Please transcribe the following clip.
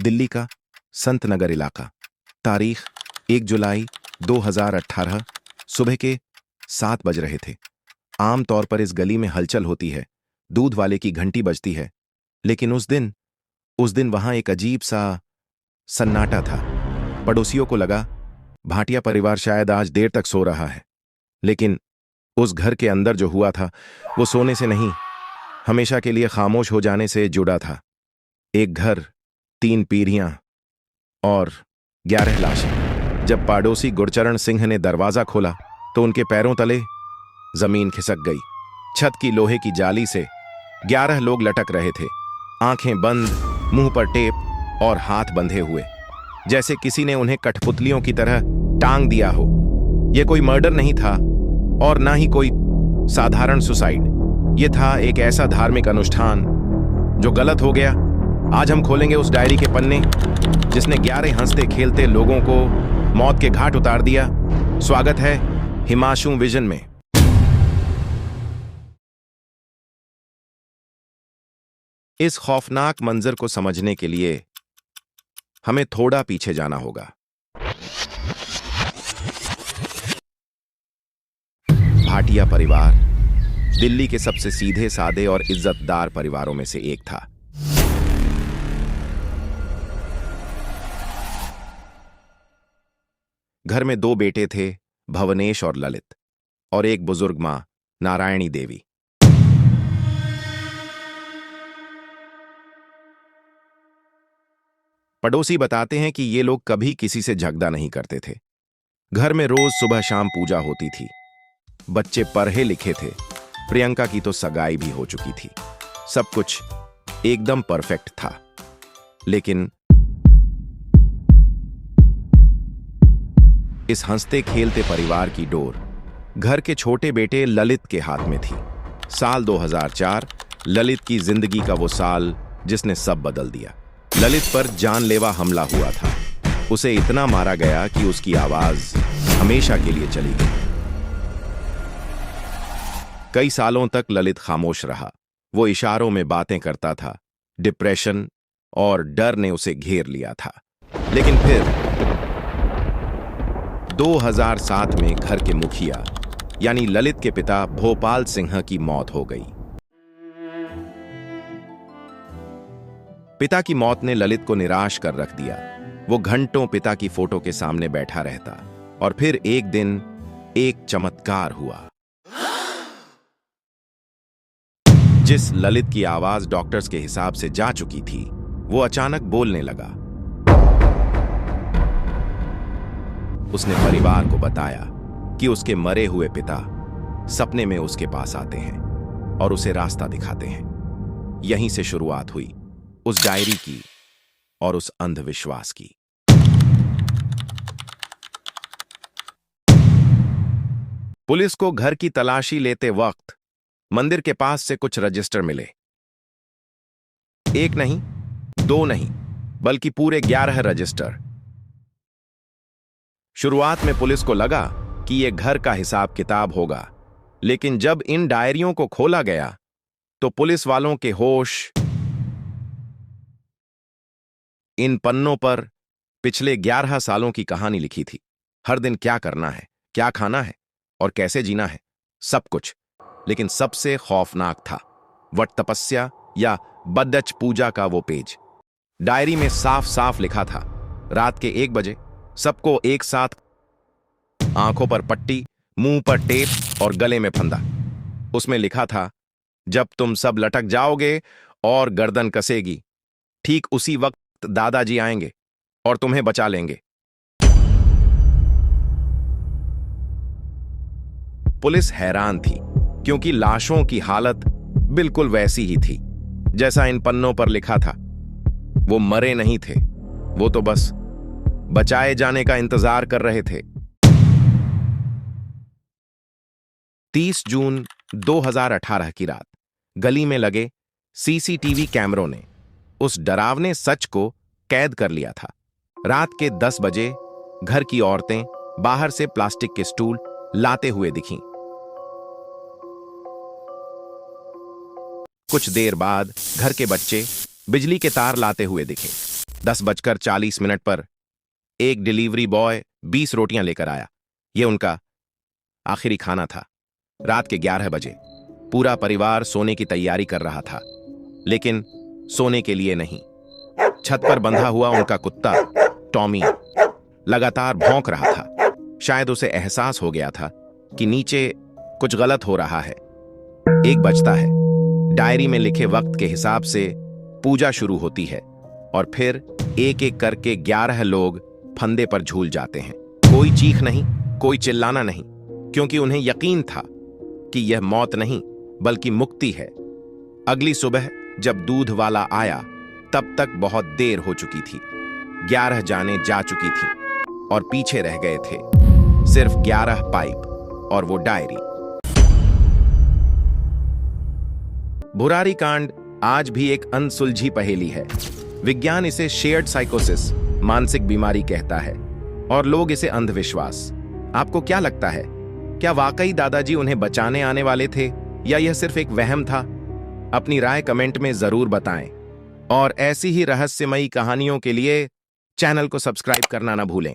दिल्ली का संत नगर इलाका। तारीख 1 जुलाई 2018। सुबह के 7 बज रहे थे। आम तौर पर इस गली में हलचल होती है, दूध वाले की घंटी बजती है, लेकिन उस दिन वहां एक अजीब सा सन्नाटा था। पड़ोसियों को लगा भाटिया परिवार शायद आज देर तक सो रहा है, लेकिन उस घर के अंदर जो हुआ था वो सोने से नहीं, हमेशा के लिए खामोश हो जाने से जुड़ा था। एक घर, 3 पीढ़ियां और 11 लाशें। जब पड़ोसी गुरचरण सिंह ने दरवाजा खोला तो उनके पैरों तले जमीन खिसक गई। छत की लोहे की जाली से 11 लोग लटक रहे थे, आंखें बंद, मुंह पर टेप और हाथ बंधे हुए, जैसे किसी ने उन्हें कठपुतलियों की तरह टांग दिया हो। यह कोई मर्डर नहीं था और ना ही कोई साधारण सुसाइड। यह था एक ऐसा धार्मिक अनुष्ठान जो गलत हो गया। आज हम खोलेंगे उस डायरी के पन्ने जिसने 11 हंसते खेलते लोगों को मौत के घाट उतार दिया। स्वागत है हिमांशु विजन में। इस खौफनाक मंजर को समझने के लिए हमें थोड़ा पीछे जाना होगा। भाटिया परिवार दिल्ली के सबसे सीधे साधे और इज्जतदार परिवारों में से एक था। घर में 2 बेटे थे, भवनेश और ललित, और एक बुजुर्ग मां, नारायणी देवी। पड़ोसी बताते हैं कि ये लोग कभी किसी से झगड़ा नहीं करते थे। घर में रोज सुबह शाम पूजा होती थी। बच्चे पढ़े लिखे थे। प्रियंका की तो सगाई भी हो चुकी थी। सब कुछ एकदम परफेक्ट था। लेकिन इस हंसते खेलते परिवार की डोर घर के छोटे बेटे ललित के हाथ में थी। साल 2004 ललित की जिंदगी का वो साल जिसने सब बदल दिया। ललित पर जानलेवा हमला हुआ था। उसे इतना मारा गया कि उसकी आवाज हमेशा के लिए चली गई। कई सालों तक ललित खामोश रहा। वो इशारों में बातें करता था। डिप्रेशन और डर ने उसे घेर लिया था। लेकिन फिर 2007 में घर के मुखिया यानी ललित के पिता भोपाल सिंह की मौत हो गई। पिता की मौत ने ललित को निराश कर रख दिया। वो घंटों पिता की फोटो के सामने बैठा रहता। और फिर एक दिन एक चमत्कार हुआ। जिस ललित की आवाज डॉक्टर्स के हिसाब से जा चुकी थी, वो अचानक बोलने लगा। उसने परिवार को बताया कि उसके मरे हुए पिता सपने में उसके पास आते हैं और उसे रास्ता दिखाते हैं। यहीं से शुरुआत हुई उस डायरी की और उस अंधविश्वास की। पुलिस को घर की तलाशी लेते वक्त मंदिर के पास से कुछ रजिस्टर मिले। 1 नहीं, 2 नहीं, बल्कि पूरे 11 रजिस्टर। शुरुआत में पुलिस को लगा कि यह घर का हिसाब किताब होगा, लेकिन जब इन डायरियों को खोला गया तो पुलिस वालों के होश। इन पन्नों पर पिछले 11 सालों की कहानी लिखी थी। हर दिन क्या करना है, क्या खाना है और कैसे जीना है, सब कुछ। लेकिन सबसे खौफनाक था वट तपस्या या बद्दच पूजा का वो पेज। डायरी में साफ साफ लिखा था, रात के 1 बजे सबको एक साथ, आंखों पर पट्टी, मुंह पर टेप और गले में फंदा। उसमें लिखा था, जब तुम सब लटक जाओगे और गर्दन कसेगी, ठीक उसी वक्त दादाजी आएंगे और तुम्हें बचा लेंगे। पुलिस हैरान थी क्योंकि लाशों की हालत बिल्कुल वैसी ही थी जैसा इन पन्नों पर लिखा था। वो मरे नहीं थे, वो तो बस बचाए जाने का इंतजार कर रहे थे। 30 जून 2018 की रात गली में लगे सीसीटीवी कैमरों ने उस डरावने सच को कैद कर लिया था। रात के 10 बजे घर की औरतें बाहर से प्लास्टिक के स्टूल लाते हुए दिखीं। कुछ देर बाद घर के बच्चे बिजली के तार लाते हुए दिखे। 10:40 पर एक डिलीवरी बॉय 20 रोटियां लेकर आया। यह उनका आखिरी खाना था। रात के 11 बजे पूरा परिवार सोने की तैयारी कर रहा था, लेकिन सोने के लिए नहीं। छत पर बंधा हुआ उनका कुत्ता टॉमी लगातार भौंक रहा था। शायद उसे एहसास हो गया था कि नीचे कुछ गलत हो रहा है। 1 बजता है। डायरी में लिखे वक्त के हिसाब से पूजा शुरू होती है और फिर एक एक करके 11 लोग फंदे पर झूल जाते हैं। कोई चीख नहीं, कोई चिल्लाना नहीं, क्योंकि उन्हें यकीन था कि यह मौत नहीं बल्कि मुक्ति है। अगली सुबह जब दूध वाला आया तब तक बहुत देर हो चुकी थी। 11 जानें जा चुकी थी और पीछे रह गए थे सिर्फ 11 पाइप और वो डायरी। बुरारी कांड आज भी एक अनसुलझी पहेली है। विज्ञान इसे शेयर्ड साइकोसिस, मानसिक बीमारी कहता है, और लोग इसे अंधविश्वास। आपको क्या लगता है, क्या वाकई दादाजी उन्हें बचाने आने वाले थे या यह सिर्फ एक वहम था? अपनी राय कमेंट में जरूर बताएं और ऐसी ही रहस्यमयी कहानियों के लिए चैनल को सब्सक्राइब करना ना भूलें।